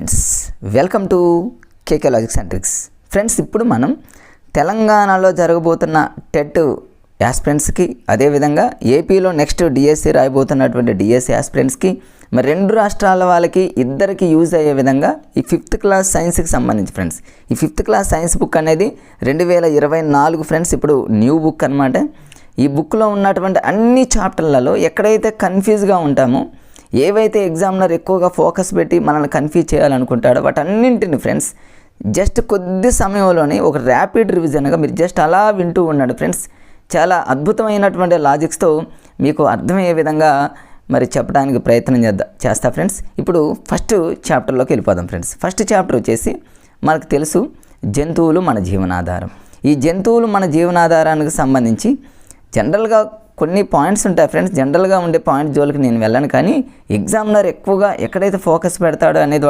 Friends, welcome to KK logics and tricks. Friends, ఇప్పుడు మనం తెలంగాణలో జరగబోతున్న టెట్ యాస్పిరెంట్స్కి, అదేవిధంగా ఏపీలో నెక్స్ట్ డిఎస్సి రాయబోతున్నటువంటి డిఎస్సి యాస్పిరెంట్స్కి, మరి రెండు రాష్ట్రాల వాళ్ళకి ఇద్దరికి యూజ్ అయ్యే విధంగా ఈ 5th క్లాస్ సైన్స్కి సంబంధించి ఫ్రెండ్స్, ఈ 5th క్లాస్ సైన్స్ బుక్ అనేది 2024 ఫ్రెండ్స్, ఇప్పుడు న్యూ బుక్ అనమాట. ఈ బుక్లో ఉన్నటువంటి అన్ని చాప్టర్లలో ఎక్కడైతే కన్ఫ్యూజ్గా ఉంటామో, ఏవైతే ఎగ్జామినర్ ఎక్కువగా ఫోకస్ పెట్టి మనల్ని కన్ఫ్యూజ్ చేయాలనుకుంటాడో వాటన్నింటిని ఫ్రెండ్స్ జస్ట్ కొద్ది సమయంలోనే ఒక ర్యాపిడ్ రివిజన్గా మీరు జస్ట్ అలా వింటూ ఉన్నాడు ఫ్రెండ్స్. చాలా అద్భుతమైనటువంటి లాజిక్స్తో మీకు అర్థమయ్యే విధంగా మరి చెప్పడానికి ప్రయత్నం చేస్తా ఫ్రెండ్స్. ఇప్పుడు ఫస్ట్ చాప్టర్లోకి వెళ్ళిపోదాం ఫ్రెండ్స్. ఫస్ట్ చాప్టర్ వచ్చేసి మనకు తెలుసు, జంతువులు మన జీవనాధారం. ఈ జంతువులు మన జీవనాధారానికి సంబంధించి జనరల్గా కొన్ని పాయింట్స్ ఉంటాయి ఫ్రెండ్స్. జనరల్గా ఉండే పాయింట్ జోలికి నేను వెళ్ళను, కానీ ఎగ్జామినర్ ఎక్కువగా ఎక్కడైతే ఫోకస్ పెడతాడో అనేది